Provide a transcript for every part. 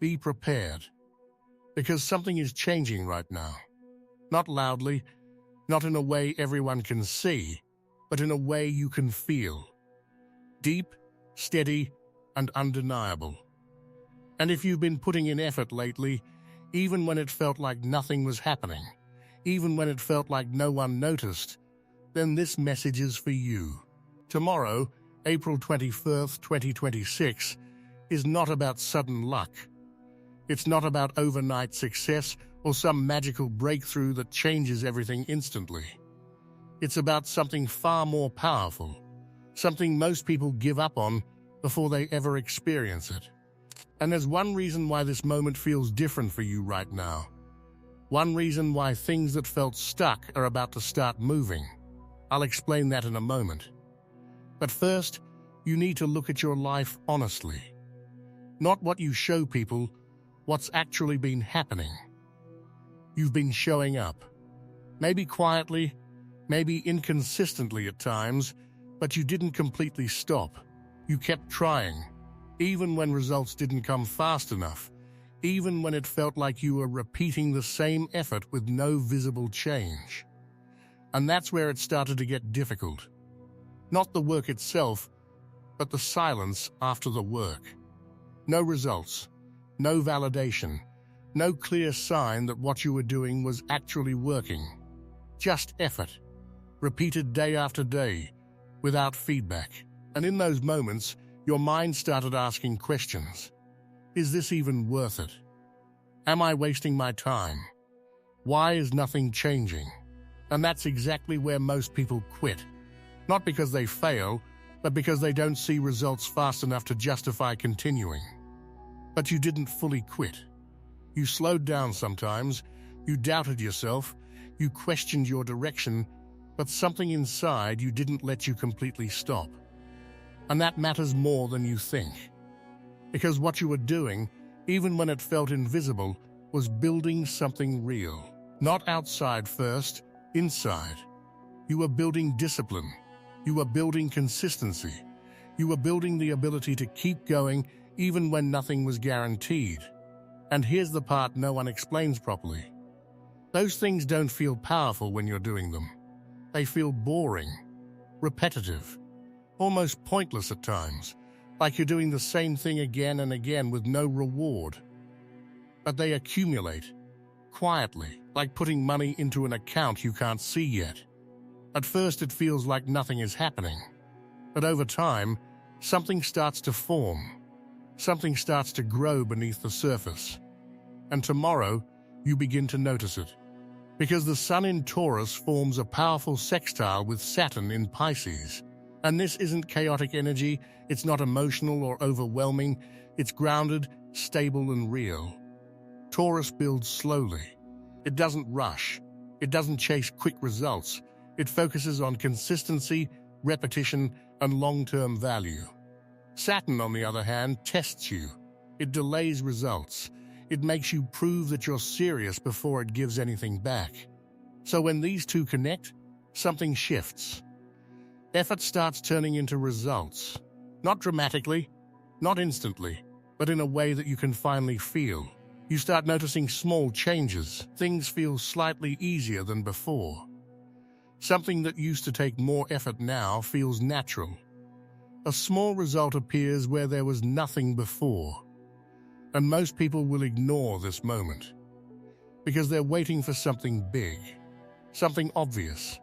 Be prepared, because something is changing right now. Not loudly, not in a way everyone can see, but in a way you can feel. Deep, steady, and undeniable. And if you've been putting in effort lately, even when it felt like nothing was happening, even when it felt like no one noticed, then this message is for you. Tomorrow, April 21st, 2026, is not about sudden luck. It's not about overnight success or some magical breakthrough that changes everything instantly. It's about something far more powerful, something most people give up on before they ever experience it. And there's one reason why this moment feels different for you right now. One reason why things that felt stuck are about to start moving. I'll explain that in a moment. But first, you need to look at your life honestly. Not what you show people, what's actually been happening. You've been showing up. Maybe quietly, maybe inconsistently at times, but you didn't completely stop. You kept trying, even when results didn't come fast enough, even when it felt like you were repeating the same effort with no visible change. And that's where it started to get difficult. Not the work itself, but the silence after the work. No results, no validation, no clear sign that what you were doing was actually working. Just effort, repeated day after day, without feedback. And in those moments, your mind started asking questions. Is this even worth it? Am I wasting my time? Why is nothing changing? And that's exactly where most people quit. Not because they fail, but because they don't see results fast enough to justify continuing. But you didn't fully quit. You slowed down sometimes, you doubted yourself, you questioned your direction, but something inside you didn't let you completely stop. And that matters more than you think. Because what you were doing, even when it felt invisible, was building something real. Not outside first, inside. You were building discipline. You were building consistency. You were building the ability to keep going even when nothing was guaranteed. And here's the part no one explains properly. Those things don't feel powerful when you're doing them. They feel boring, repetitive, almost pointless at times, like you're doing the same thing again and again with no reward. But they accumulate, quietly, like putting money into an account you can't see yet. At first it feels like nothing is happening, but over time, something starts to form. Something starts to grow beneath the surface. And tomorrow, you begin to notice it. Because the Sun in Taurus forms a powerful sextile with Saturn in Pisces. And this isn't chaotic energy, it's not emotional or overwhelming, it's grounded, stable, and real. Taurus builds slowly. It doesn't rush. It doesn't chase quick results. It focuses on consistency, repetition, and long-term value. Saturn, on the other hand, tests you. It delays results. It makes you prove that you're serious before it gives anything back. So when these two connect, something shifts. Effort starts turning into results. Not dramatically, not instantly, but in a way that you can finally feel. You start noticing small changes. Things feel slightly easier than before. Something that used to take more effort now feels natural. A small result appears where there was nothing before. And most people will ignore this moment because they're waiting for something big, something obvious,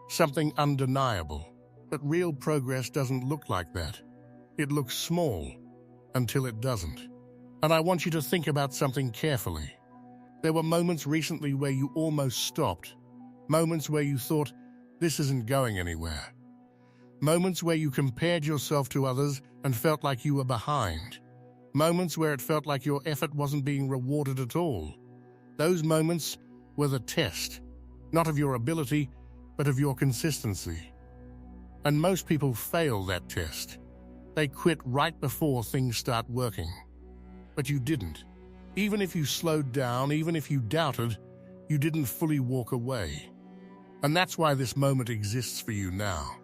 something undeniable. But real progress doesn't look like that. It looks small until it doesn't. And I want you to think about something carefully. There were moments recently where you almost stopped. Moments where you thought, this isn't going anywhere. Moments where you compared yourself to others and felt like you were behind. Moments where it felt like your effort wasn't being rewarded at all. Those moments were the test, not of your ability, but of your consistency. And most people fail that test. They quit right before things start working. But you didn't. Even if you slowed down, even if you doubted, you didn't fully walk away. And that's why this moment exists for you now.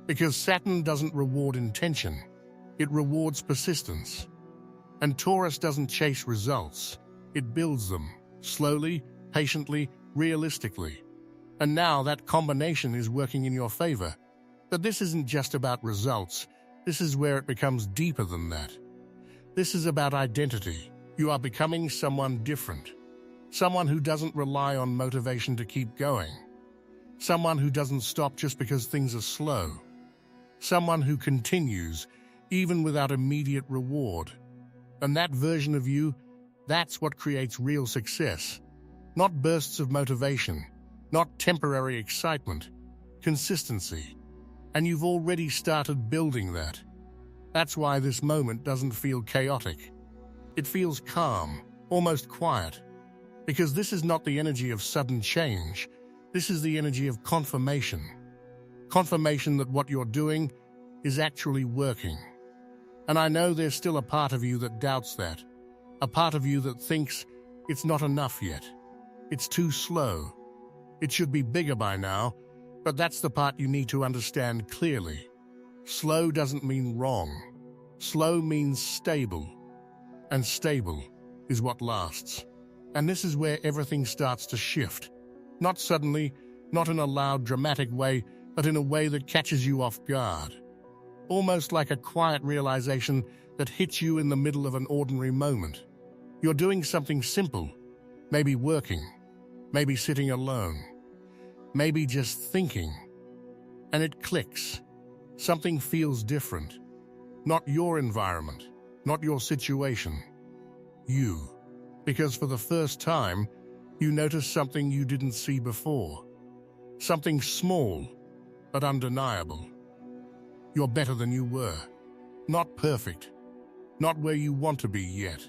Because Saturn doesn't reward intention, it rewards persistence. And Taurus doesn't chase results. It builds them, slowly, patiently, realistically. And now that combination is working in your favor. But this isn't just about results. This is where it becomes deeper than that. This is about identity. You are becoming someone different. Someone who doesn't rely on motivation to keep going. Someone who doesn't stop just because things are slow. Someone who continues, even without immediate reward. And that version of you, that's what creates real success. Not bursts of motivation, not temporary excitement, consistency. And you've already started building that. That's why this moment doesn't feel chaotic. It feels calm, almost quiet. Because this is not the energy of sudden change. This is the energy of confirmation. Confirmation that what you're doing is actually working. And I know there's still a part of you that doubts that. A part of you that thinks it's not enough yet. It's too slow. It should be bigger by now, but that's the part you need to understand clearly. Slow doesn't mean wrong. Slow means stable. And stable is what lasts. And this is where everything starts to shift. Not suddenly, not in a loud, dramatic way, but in a way that catches you off guard. Almost like a quiet realization that hits you in the middle of an ordinary moment. You're doing something simple, maybe working, maybe sitting alone, maybe just thinking. And it clicks. Something feels different. Not your environment, not your situation. You. Because for the first time, you notice something you didn't see before. Something small, but undeniable. You're better than you were. Not perfect. Not where you want to be yet.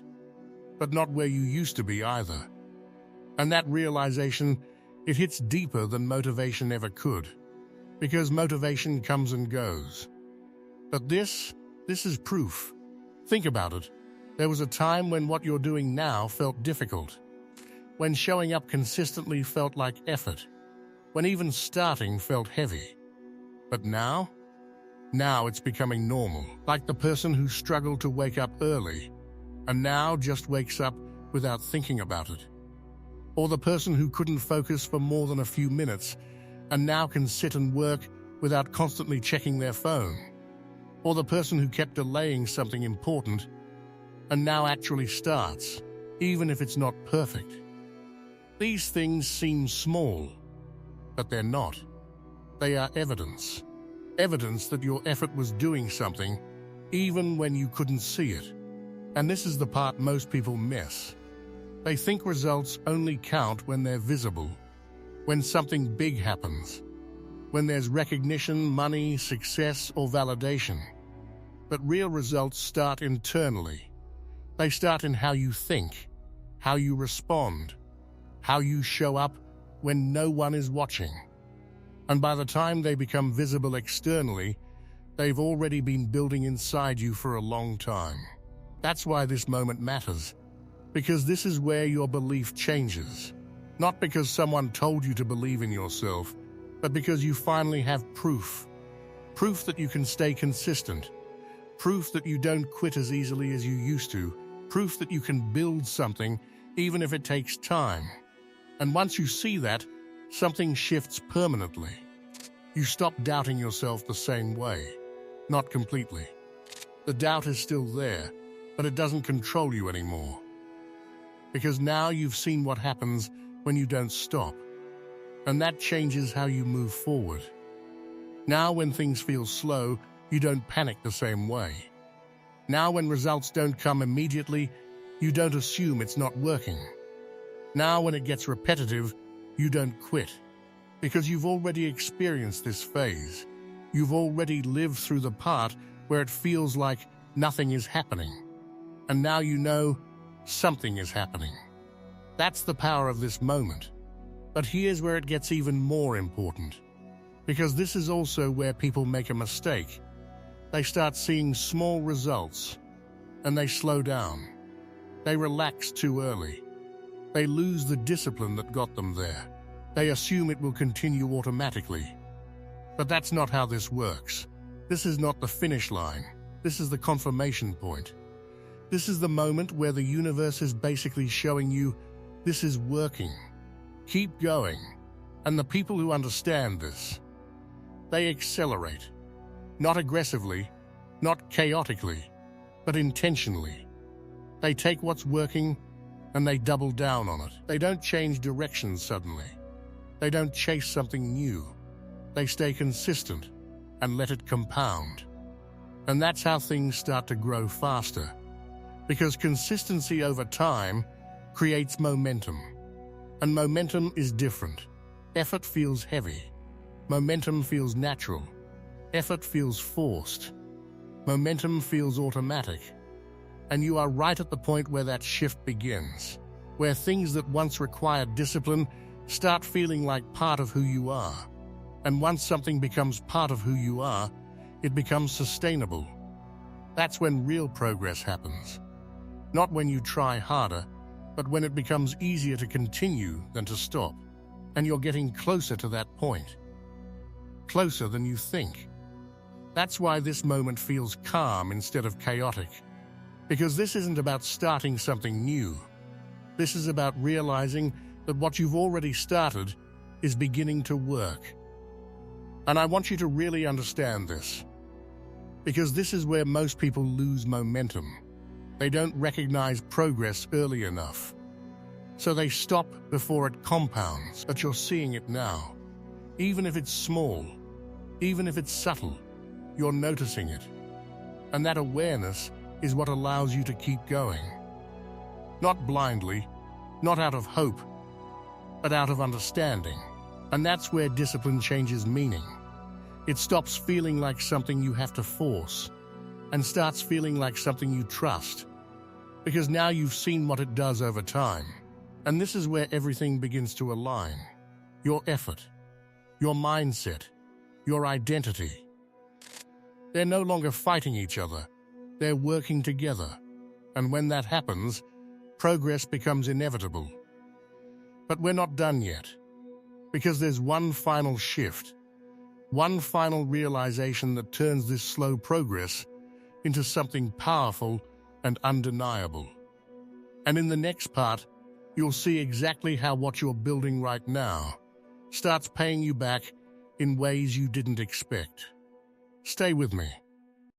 But not where you used to be either. And that realization, it hits deeper than motivation ever could. Because motivation comes and goes. But this is proof. Think about it. There was a time when what you're doing now felt difficult. When showing up consistently felt like effort. When even starting felt heavy. But now? Now it's becoming normal. Like the person who struggled to wake up early, and now just wakes up without thinking about it. Or the person who couldn't focus for more than a few minutes, and now can sit and work without constantly checking their phone. Or the person who kept delaying something important, and now actually starts, even if it's not perfect. These things seem small, but they're not. They are evidence. Evidence that your effort was doing something, even when you couldn't see it. And this is the part most people miss. They think results only count when they're visible, when something big happens, when there's recognition, money, success, or validation. But real results start internally. They start in how you think, how you respond, how you show up when no one is watching. And by the time they become visible externally, they've already been building inside you for a long time. That's why this moment matters, because this is where your belief changes. Not because someone told you to believe in yourself, but because you finally have proof. Proof that you can stay consistent. Proof that you don't quit as easily as you used to. Proof that you can build something, even if it takes time. And once you see that, something shifts permanently. You stop doubting yourself the same way. Not completely. The doubt is still there, but it doesn't control you anymore. Because now you've seen what happens when you don't stop. And that changes how you move forward. Now when things feel slow, you don't panic the same way. Now when results don't come immediately, you don't assume it's not working. Now when it gets repetitive, you don't quit. Because you've already experienced this phase. You've already lived through the part where it feels like nothing is happening. And now you know something is happening. That's the power of this moment. But here's where it gets even more important. Because this is also where people make a mistake. They start seeing small results, and they slow down. They relax too early. They lose the discipline that got them there. They assume it will continue automatically. But that's not how this works. This is not the finish line. This is the confirmation point. This is the moment where the universe is basically showing you this is working. Keep going. And the people who understand this, they accelerate. Not aggressively, not chaotically, but intentionally. They take what's working and they double down on it. They don't change direction suddenly. They don't chase something new. They stay consistent and let it compound. And that's how things start to grow faster. Because consistency over time creates momentum. And momentum is different. Effort feels heavy. Momentum feels natural. Effort feels forced. Momentum feels automatic. And you are right at the point where that shift begins, where things that once required discipline start feeling like part of who you are. And once something becomes part of who you are, it becomes sustainable. That's when real progress happens. Not when you try harder, but when it becomes easier to continue than to stop. And you're getting closer to that point. Closer than you think. That's why this moment feels calm instead of chaotic. Because this isn't about starting something new. This is about realizing that what you've already started is beginning to work. And I want you to really understand this. Because this is where most people lose momentum. They don't recognize progress early enough. So they stop before it compounds, but you're seeing it now. Even if it's small, even if it's subtle, you're noticing it. And that awareness is what allows you to keep going. Not blindly, not out of hope, but out of understanding. And that's where discipline changes meaning. It stops feeling like something you have to force and starts feeling like something you trust. Because now you've seen what it does over time. And this is where everything begins to align. Your effort, your mindset, your identity. They're no longer fighting each other. They're working together. And when that happens, progress becomes inevitable. But we're not done yet. Because there's one final shift. One final realization that turns this slow progress into something powerful and undeniable. And in the next part, you'll see exactly how what you're building right now starts paying you back in ways you didn't expect. Stay with me.